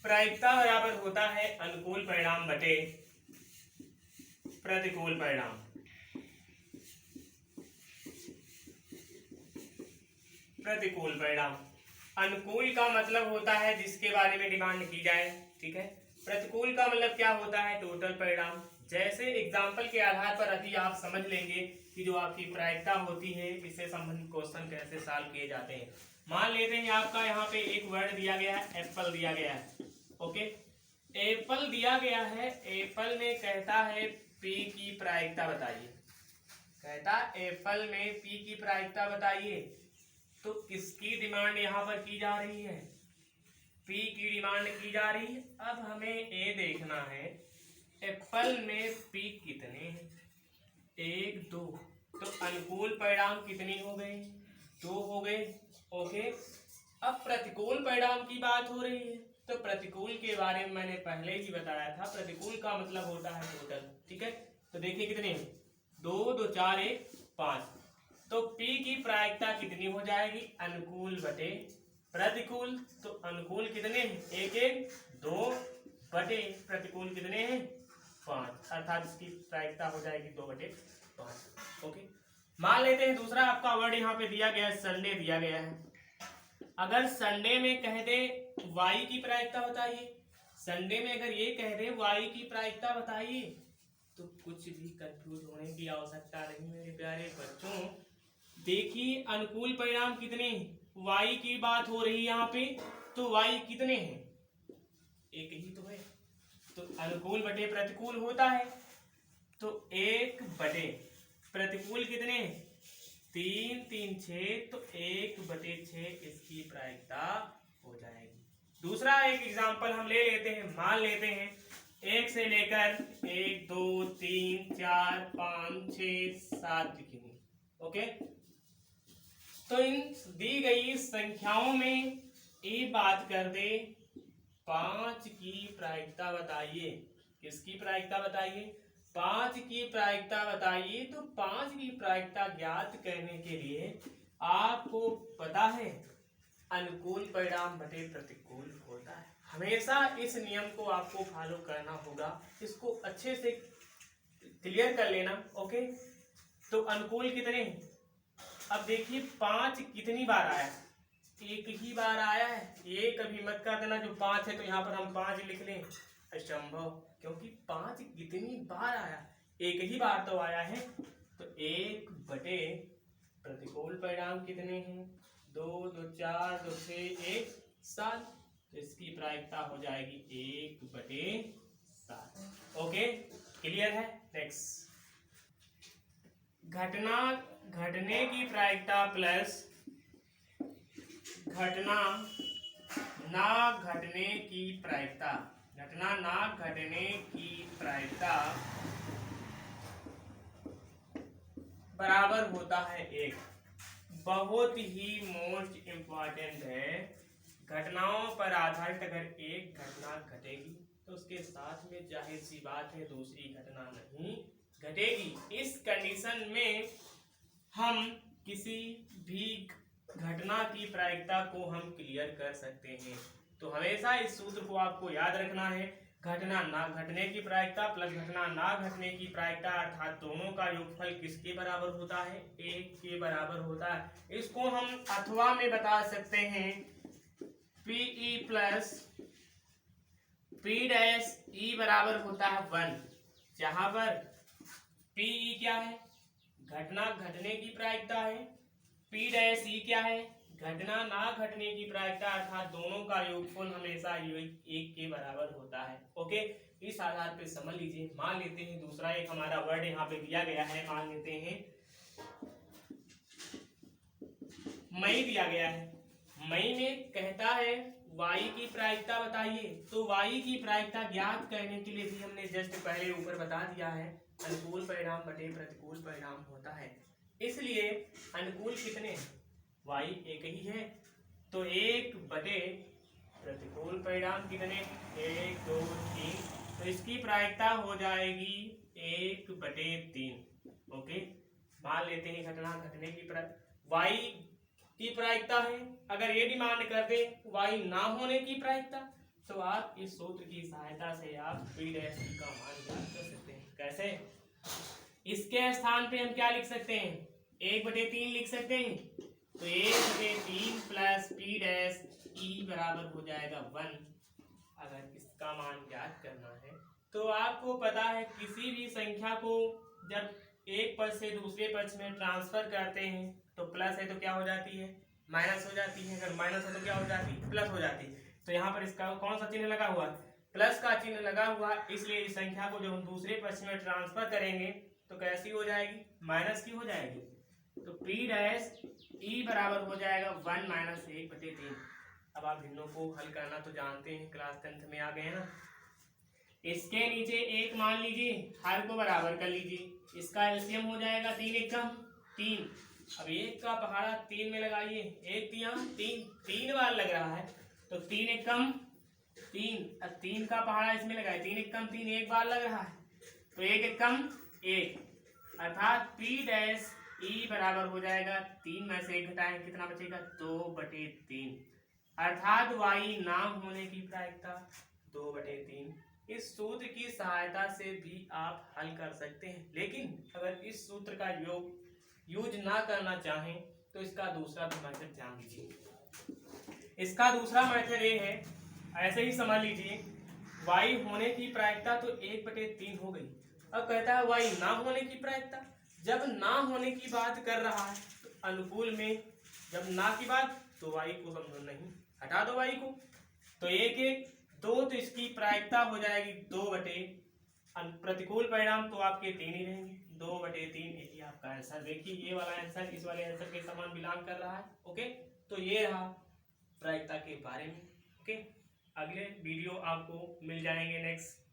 प्रायिकता बराबर होता है अनुकूल परिणाम बटे प्रतिकूल परिणाम। प्रतिकूल परिणाम, अनुकूल का मतलब होता है जिसके बारे में डिमांड की जाए, ठीक है। प्रतिकूल का मतलब क्या होता है, टोटल परिणाम। जैसे एग्जाम्पल के आधार पर अभी आप समझ लेंगे कि जो आपकी प्रायिकता होती है इससे संबंधित क्वेश्चन कैसे सॉल्व किए जाते हैं। मान लेते हैं आपका यहाँ पे एक वर्ड दिया गया है, एप्पल दिया गया है, ओके। एप्पल दिया गया है, एप्पल में कहता है पी की प्रायिकता बताइए, कहता एप्पल में पी की प्रायिकता बताइए। तो किसकी डिमांड यहाँ पर की जा रही है, पी की डिमांड की जा रही है। अब हमें ए देखना है एप्पल में पी कितने हैं, 1 2, तो अनुकूल परिणाम कितनी हो गई, 2 हो गए, ओके। अब प्रतिकूल परिणाम की बात हो रही है, तो प्रतिकूल के बारे में मैंने पहले ही बताया था, प्रतिकूल का मतलब होता है टोटल, ठीक है। तो देखिए कितने, 2 2 4 1 5, तो P की प्रायिकता कितनी हो जाएगी, अनुकूल बटे प्रतिकूल। तो अनुकूल कितने हैं, 1 1 2 बटे प्रतिकूल कितने हैं, 5, अर्थात इसकी प्रायिकता हो जाएगी 2 बटे 5, ओके। मान लेते हैं दूसरा आपका वर्ड यहाँ पे दिया गया है, संडे दिया गया है। अगर संडे में कह दे वाई की प्रायिकता बताइए, संडे में अगर ये कह दे वाई की प्रायिकता बताइए, तो कुछ भी कंफ्यूज होने की आवश्यकता नहीं मेरे प्यारे बच्चों। देखिए अनुकूल परिणाम कितने हैं, वाई की बात हो रही है यहाँ पे, तो वाई कितने हैं, एक ही तो है, तो अनुकूल बटे प्रतिकूल होता है, तो 1 बटे प्रतिकूल कितने, 3 3 6, तो 1 बटे 6 इसकी प्रायिकता हो जाएगी। दूसरा एक एग्जांपल हम ले लेते हैं, मान लेते हैं 1 से लेकर 1 2 3 4 5 6 7 लिखेंगे, ओके। तो इन दी गई संख्याओं में ये बात कर दे 5 की प्रायिकता बताइए, किसकी प्रायिकता बताइए, 5 की प्रायिकता बताइए। तो 5 की प्रायिकता ज्ञात करने के लिए आपको पता है अनुकूल परिणाम बटे प्रतिकूल होता है। हमेशा इस नियम को आपको फॉलो करना होगा, इसको अच्छे से क्लियर कर लेना, ओके। तो अनुकूल कितने, अब देखिए 5 कितनी बार आया, एक ही बार आया है, ये कभी मत कर देना जो 5 है तो यहाँ पर हम 5 लिख लें, असंभव, क्योंकि 5 कितनी बार आया, एक ही बार तो आया है। तो 1 बटे प्रतिकूल परिणाम कितने हैं, 2 2 4 2 6 1 7, तो इसकी प्रायिकता हो जाएगी 1 बटे 7, ओके, क्लियर है। नेक्स्ट, घटना घटने की प्रायिकता प्लस घटना ना घटने की प्रायिकता, घटना ना घटने की प्रायिकता बराबर होता है 1। बहुत ही मोस्ट इम्पॉर्टेंट है, घटनाओं पर आधारित अगर एक घटना घटेगी तो उसके साथ में जाहिर सी बात है दूसरी घटना नहीं घटेगी। इस कंडीशन में हम किसी भी घटना की प्रायिकता को हम क्लियर कर सकते हैं। तो हमेशा इस सूत्र को आपको याद रखना है, घटना ना घटने की प्रायिकता प्लस घटना ना घटने की प्रायिकता, अर्थात दोनों का योगफल किसके बराबर होता है, 1 के बराबर होता है। इसको हम अथवा में बता सकते हैं, PE plus P dash E बराबर होता है 1, जहां पर पीई क्या है, घटना घटने की प्रायिकता है, पी डैश ई क्या है, घटना ना घटने की प्रायिकता, अर्थात दोनों का योगफल हमेशा 1 के बराबर होता है, ओके। इस आधार पे समझ लीजिए। मान लेते हैं दूसरा एक हमारा वर्ड यहाँ पे दिया गया है, मान लेते हैं मई दिया गया है, मई में कहता है वाई की प्रायिकता बताइए। तो वाई की प्रायिकता ज्ञात करने के लिए भी हमने जस्ट पहले ऊपर बता दिया है, अनुकूल परिणाम बटे प्रतिकूल परिणाम होता है। इसलिए अनुकूल कितने हैं, वाई एक ही है, तो 1 बटे प्रतिकूल परिणाम कितने, 1 2 3, तो इसकी प्रायिकता हो जाएगी 1 बटे 3, ओके। मान लेते हैं घटना घटने की वाई की प्रायिकता है, अगर ये डिमांड कर दे वाई ना होने की प्रायिकता, तो आप इस सूत्र की सहायता से आप पी डैश का मान ज्ञात कर सकते हैं। कैसे? इसके स्थान पे हम क्या लिख सकते हैं? 1/3 लिख सकते हैं। तो 1/3 प्लस पी डैश ई बराबर हो जाएगा 1। अगर इसका मान ज्ञात करना है तो आपको पता है किसी भी संख्या को जब एक पक्ष से दूसरे पक्ष में ट्रांसफर करते हैं तो प्लस है तो क्या हो जाती है? माइनस हो जाती है। अगर माइनस है तो क्या हो जाती है? प्लस हो जाती है। तो यहाँ पर इसका कौन सा चिन्ह लगा हुआ? प्लस का चिन्ह लगा हुआ। इसलिए इस संख्या को जब हम दूसरे पक्ष में ट्रांसफर करेंगे तो कैसी हो जाएगी? माइनस की हो जाएगी। तो पी डैश ई बराबर हो जाएगा 1 माइनस 1/3। अब आप भिन्नों को हल करना तो जानते हैं, क्लास 10th में आ गए हैं ना। इसके नीचे एक मान लीजिए, हर को बराबर कर लीजिए। इसका एलसीएम हो जाएगा 3 एकम 3। अब एक का पहाड़ा 3 में लगाइए, 1 3 3, 3 बार लग रहा है तो 3 एकम 3। अब 3 का पहाड़ा इसमें लगाए, 3 एकम 3 एक बार लग रहा है तो 1 एकम 1, अर्थात पी डैश ई बराबर हो जाएगा 3 में से 1 घटाएं कितना बचेगा? 2/3। अर्थात वाई ना होने की प्रायिकता 2/3। इस सूत्र की सहायता से भी आप हल कर सकते हैं, लेकिन अगर इस सूत्र का यूज ना करना चाहें तो इसका दूसरा भी मेथड ध्यान दीजिए। इसका दूसरा मेथड ये है, ऐसे ही समझ लीजिए वाई होने की प्रायिकता तो 1/3 हो गई। अब कहता है वाई ना होने की प्रायिकता। जब ना होने की बात कर रहा है तो अनुकूल में, जब ना की बात तो वाई को समझो नहीं, हटा दो वाई को। तो 1 1 2, तो इसकी प्रायिकता हो जाएगी 2/, प्रतिकूल परिणाम तो आपके 3 ही रहेंगे, 2/3। यही आपका आंसर। देखिए ये वाला आंसर इस वाले आंसर के समान बिलोंग कर रहा है। ओके, तो ये रहा प्रायिकता के बारे में। ओके, अगले वीडियो आपको मिल जाएंगे नेक्स्ट।